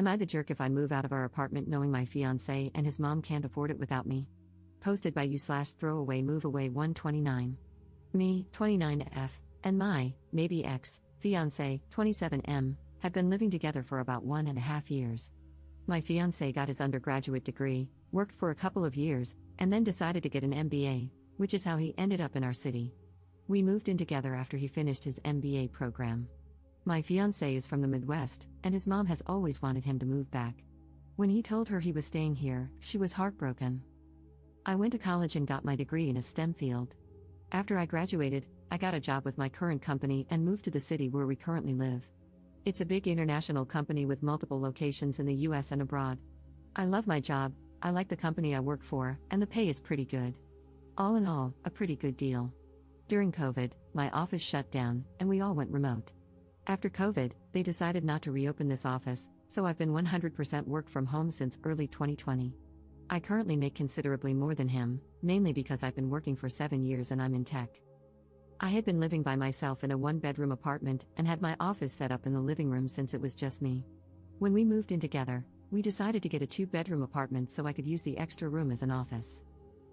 Am I the jerk if I move out of our apartment knowing my fiancé and his mom can't afford it without me? Posted by you/throwaway move away 129. Me, 29F, and my, maybe ex, fiancé, 27M, have been living together for about 1.5 years. My fiancé got his undergraduate degree, worked for a couple of years, and then decided to get an MBA, which is how he ended up in our city. We moved in together after he finished his MBA program. My fiancé is from the Midwest, and his mom has always wanted him to move back. When he told her he was staying here, she was heartbroken. I went to college and got my degree in a STEM field. After I graduated, I got a job with my current company and moved to the city where we currently live. It's a big international company with multiple locations in the US and abroad. I love my job, I like the company I work for, and the pay is pretty good. All in all, a pretty good deal. During COVID, my office shut down, and we all went remote. After COVID, they decided not to reopen this office, so I've been 100% work from home since early 2020. I currently make considerably more than him, mainly because I've been working for 7 years and I'm in tech. I had been living by myself in a 1-bedroom apartment and had my office set up in the living room since it was just me. When we moved in together, we decided to get a 2-bedroom apartment so I could use the extra room as an office.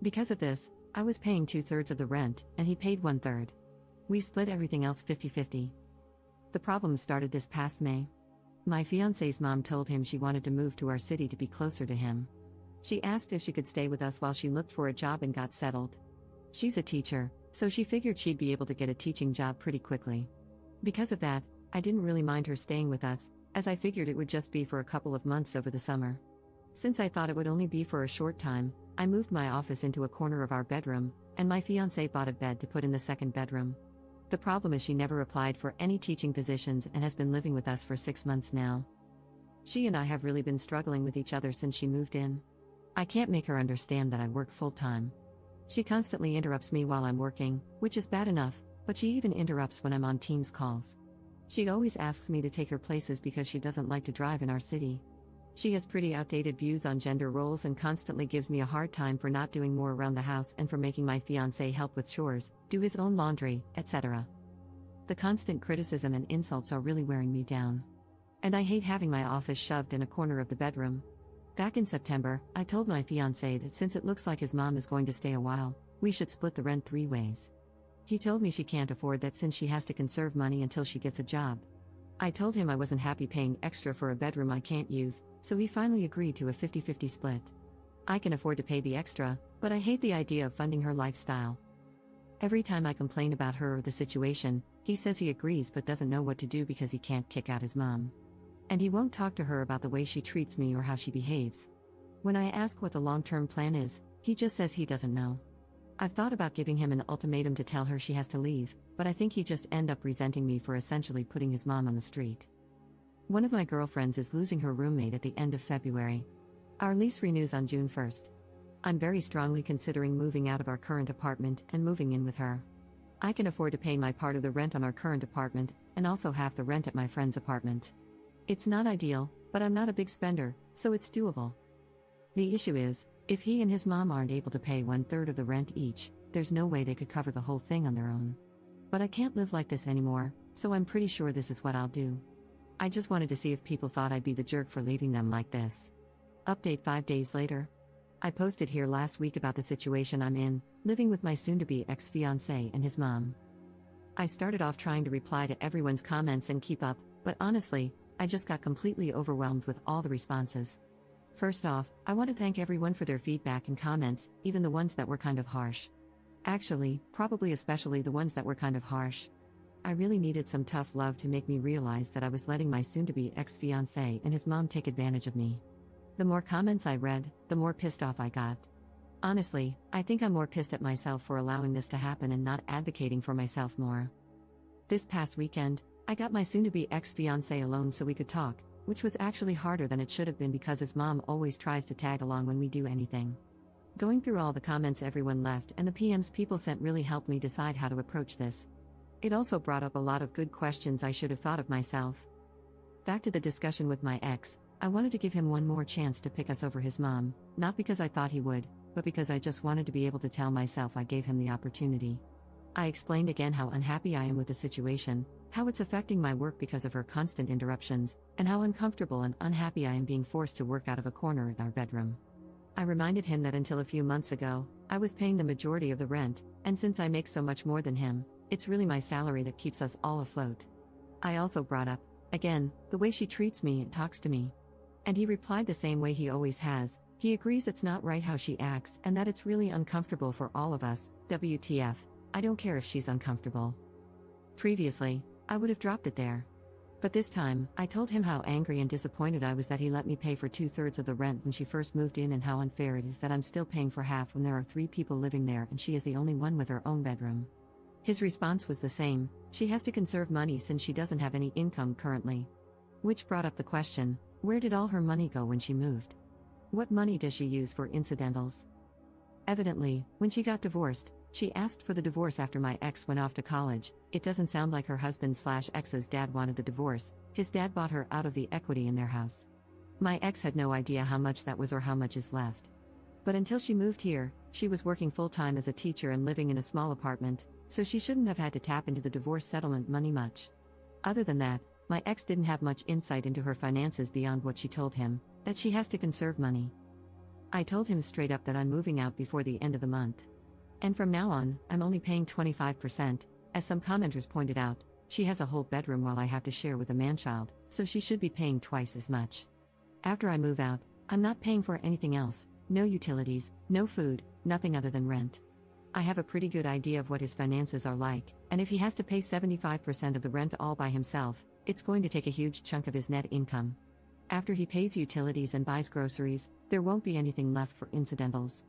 Because of this, I was paying 2/3 of the rent, and he paid 1/3. We split everything else 50-50. The problem started this past May. My fiancé's mom told him she wanted to move to our city to be closer to him. She asked if she could stay with us while she looked for a job and got settled. She's a teacher, so she figured she'd be able to get a teaching job pretty quickly. Because of that, I didn't really mind her staying with us, as I figured it would just be for a couple of months over the summer. Since I thought it would only be for a short time, I moved my office into a corner of our bedroom, and my fiancé bought a bed to put in the second bedroom. The problem is she never applied for any teaching positions and has been living with us for 6 months now. She and I have really been struggling with each other since she moved in. I can't make her understand that I work full-time. She constantly interrupts me while I'm working, which is bad enough, but she even interrupts when I'm on Teams calls. She always asks me to take her places because she doesn't like to drive in our city. She has pretty outdated views on gender roles and constantly gives me a hard time for not doing more around the house and for making my fiancé help with chores, do his own laundry, etc. The constant criticism and insults are really wearing me down. And I hate having my office shoved in a corner of the bedroom. Back in September, I told my fiancé that since it looks like his mom is going to stay a while, we should split the rent 3 ways. He told me she can't afford that since she has to conserve money until she gets a job. I told him I wasn't happy paying extra for a bedroom I can't use, so he finally agreed to a 50-50 split. I can afford to pay the extra, but I hate the idea of funding her lifestyle. Every time I complain about her or the situation, he says he agrees but doesn't know what to do because he can't kick out his mom. And he won't talk to her about the way she treats me or how she behaves. When I ask what the long-term plan is, he just says he doesn't know. I've thought about giving him an ultimatum to tell her she has to leave, but I think he'd just end up resenting me for essentially putting his mom on the street. One of my girlfriends is losing her roommate at the end of February. Our lease renews on June 1st. I'm very strongly considering moving out of our current apartment and moving in with her. I can afford to pay my part of the rent on our current apartment, and also half the rent at my friend's apartment. It's not ideal, but I'm not a big spender, so it's doable. The issue is, if he and his mom aren't able to pay 1/3 of the rent each, there's no way they could cover the whole thing on their own. But I can't live like this anymore, so I'm pretty sure this is what I'll do. I just wanted to see if people thought I'd be the jerk for leaving them like this. Update 5 days later. I posted here last week about the situation I'm in, living with my soon-to-be ex-fiancé and his mom. I started off trying to reply to everyone's comments and keep up, but honestly, I just got completely overwhelmed with all the responses. First off, I want to thank everyone for their feedback and comments, even the ones that were kind of harsh. Actually, probably especially the ones that were kind of harsh. I really needed some tough love to make me realize that I was letting my soon-to-be ex-fiancé and his mom take advantage of me. The more comments I read, the more pissed off I got. Honestly, I think I'm more pissed at myself for allowing this to happen and not advocating for myself more. This past weekend, I got my soon-to-be ex-fiancé alone so we could talk, which was actually harder than it should have been because his mom always tries to tag along when we do anything. Going through all the comments everyone left and the PMs people sent really helped me decide how to approach this. It also brought up a lot of good questions I should have thought of myself. Back to the discussion with my ex, I wanted to give him one more chance to pick us over his mom, not because I thought he would, but because I just wanted to be able to tell myself I gave him the opportunity. I explained again how unhappy I am with the situation, how it's affecting my work because of her constant interruptions, and how uncomfortable and unhappy I am being forced to work out of a corner in our bedroom. I reminded him that until a few months ago, I was paying the majority of the rent, and since I make so much more than him, it's really my salary that keeps us all afloat. I also brought up, again, the way she treats me and talks to me. And he replied the same way he always has. He agrees it's not right how she acts and that it's really uncomfortable for all of us. WTF, I don't care if she's uncomfortable. Previously, I would have dropped it there. But this time, I told him how angry and disappointed I was that he let me pay for 2/3 of the rent when she first moved in and how unfair it is that I'm still paying for half when there are 3 people living there and she is the only one with her own bedroom. His response was the same: she has to conserve money since she doesn't have any income currently. Which brought up the question, where did all her money go when she moved? What money does she use for incidentals? Evidently, when she got divorced, she asked for the divorce after my ex went off to college. It doesn't sound like her husband/ex's dad wanted the divorce. His dad bought her out of the equity in their house. My ex had no idea how much that was or how much is left. But until she moved here, she was working full-time as a teacher and living in a small apartment, so she shouldn't have had to tap into the divorce settlement money much. Other than that, my ex didn't have much insight into her finances beyond what she told him, that she has to conserve money. I told him straight up that I'm moving out before the end of the month. And from now on, I'm only paying 25%, as some commenters pointed out. She has a whole bedroom while I have to share with a man-child, so she should be paying twice as much. After I move out, I'm not paying for anything else, no utilities, no food, nothing other than rent. I have a pretty good idea of what his finances are like, and if he has to pay 75% of the rent all by himself, it's going to take a huge chunk of his net income. After he pays utilities and buys groceries, there won't be anything left for incidentals.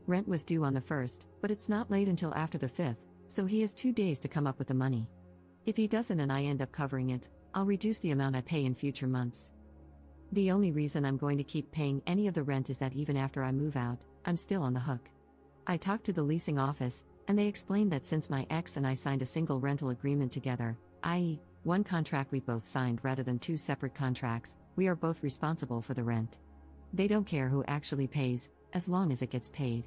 Rent was due on the 1st, but it's not late until after the 5th, so he has 2 days to come up with the money. If he doesn't and I end up covering it, I'll reduce the amount I pay in future months. The only reason I'm going to keep paying any of the rent is that even after I move out, I'm still on the hook. I talked to the leasing office, and they explained that since my ex and I signed a single rental agreement together, i.e., one contract we both signed rather than 2 separate contracts, we are both responsible for the rent. They don't care who actually pays, as long as it gets paid.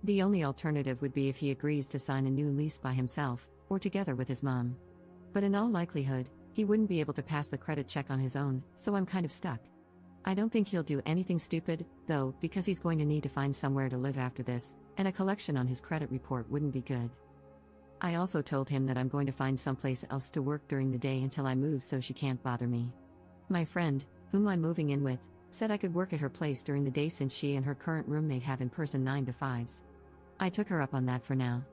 The only alternative would be if he agrees to sign a new lease by himself, or together with his mom. But in all likelihood, he wouldn't be able to pass the credit check on his own, so I'm kind of stuck. I don't think he'll do anything stupid, though, because he's going to need to find somewhere to live after this, and a collection on his credit report wouldn't be good. I also told him that I'm going to find someplace else to work during the day until I move so she can't bother me. My friend, whom I'm moving in with, said I could work at her place during the day since she and her current roommate have in-person 9 to 5s. I took her up on that for now.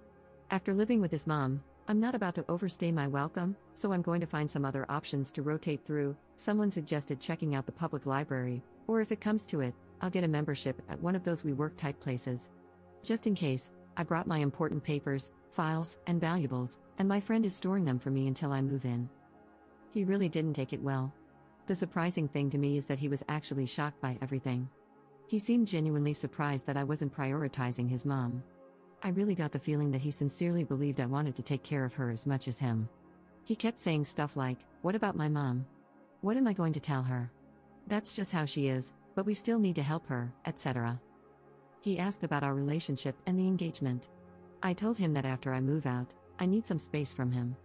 After living with his mom, I'm not about to overstay my welcome, so I'm going to find some other options to rotate through. Someone suggested checking out the public library, or if it comes to it, I'll get a membership at one of those WeWork type places. Just in case, I brought my important papers, files, and valuables, and my friend is storing them for me until I move in. He really didn't take it well. The surprising thing to me is that he was actually shocked by everything. He seemed genuinely surprised that I wasn't prioritizing his mom. I really got the feeling that he sincerely believed I wanted to take care of her as much as him. He kept saying stuff like, "What about my mom? What am I going to tell her? That's just how she is, but we still need to help her," etc. He asked about our relationship and the engagement. I told him that after I move out, I need some space from him.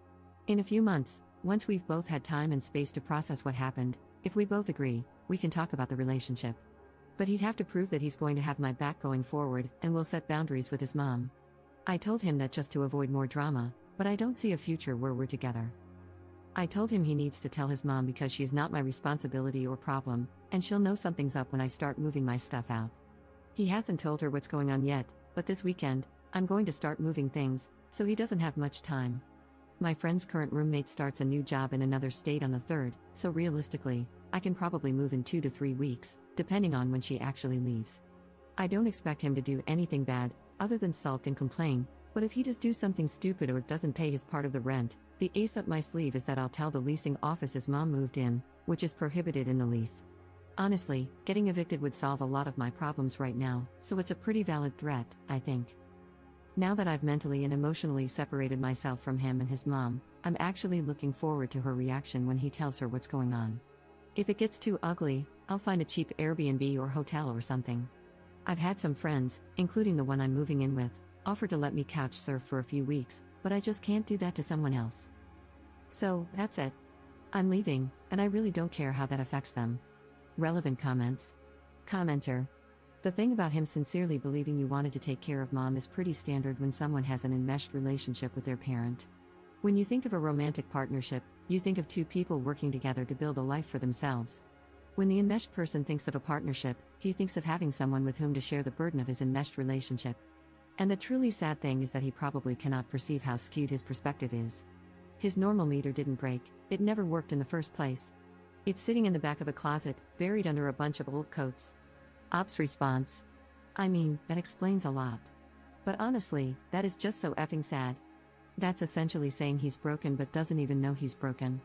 In a few months, once we've both had time and space to process what happened, if we both agree, we can talk about the relationship. But he'd have to prove that he's going to have my back going forward and will set boundaries with his mom. I told him that just to avoid more drama, but I don't see a future where we're together. I told him he needs to tell his mom because she's not my responsibility or problem, and she'll know something's up when I start moving my stuff out. He hasn't told her what's going on yet, but this weekend, I'm going to start moving things, so he doesn't have much time. My friend's current roommate starts a new job in another state on the 3rd, so realistically, I can probably move in 2 to 3 weeks, depending on when she actually leaves. I don't expect him to do anything bad, other than sulk and complain, but if he does do something stupid or doesn't pay his part of the rent, the ace up my sleeve is that I'll tell the leasing office his mom moved in, which is prohibited in the lease. Honestly, getting evicted would solve a lot of my problems right now, so it's a pretty valid threat, I think. Now that I've mentally and emotionally separated myself from him and his mom, I'm actually looking forward to her reaction when he tells her what's going on. If it gets too ugly, I'll find a cheap Airbnb or hotel or something. I've had some friends, including the one I'm moving in with, offer to let me couch surf for a few weeks, but I just can't do that to someone else. So, that's it. I'm leaving, and I really don't care how that affects them. Relevant comments. Commenter. The thing about him sincerely believing you wanted to take care of mom is pretty standard when someone has an enmeshed relationship with their parent. When you think of a romantic partnership, you think of two people working together to build a life for themselves. When the enmeshed person thinks of a partnership, he thinks of having someone with whom to share the burden of his enmeshed relationship. And the truly sad thing is that he probably cannot perceive how skewed his perspective is. His normal meter didn't break, it never worked in the first place. It's sitting in the back of a closet, buried under a bunch of old coats. Ops response. I mean, that explains a lot. But honestly, that is just so effing sad. That's essentially saying he's broken but doesn't even know he's broken.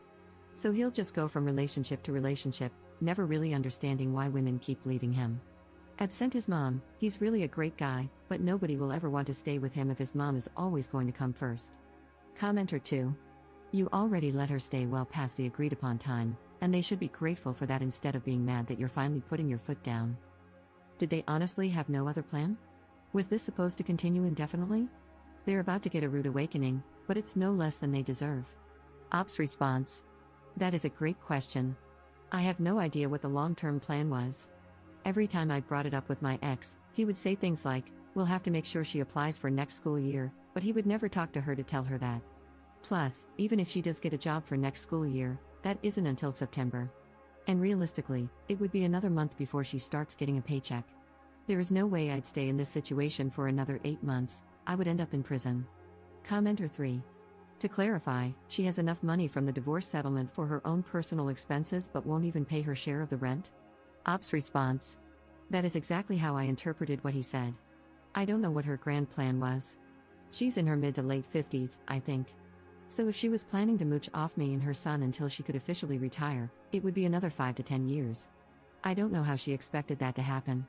So he'll just go from relationship to relationship, never really understanding why women keep leaving him. Absent his mom, he's really a great guy, but nobody will ever want to stay with him if his mom is always going to come first. Commenter 2. You already let her stay well past the agreed upon time, and they should be grateful for that instead of being mad that you're finally putting your foot down. Did they honestly have no other plan? Was this supposed to continue indefinitely? They're about to get a rude awakening, but it's no less than they deserve. Ops response. That is a great question. I have no idea what the long-term plan was. Every time I brought it up with my ex, he would say things like, we'll have to make sure she applies for next school year, but he would never talk to her to tell her that. Plus, even if she does get a job for next school year, that isn't until September. And realistically, it would be another month before she starts getting a paycheck. There is no way I'd stay in this situation for another 8 months, I would end up in prison. Commenter 3. To clarify, she has enough money from the divorce settlement for her own personal expenses but won't even pay her share of the rent? Ops response. That is exactly how I interpreted what he said. I don't know what her grand plan was. She's in her mid to late 50s, I think. So if she was planning to mooch off me and her son until she could officially retire, it would be another 5 to 10 years. I don't know how she expected that to happen.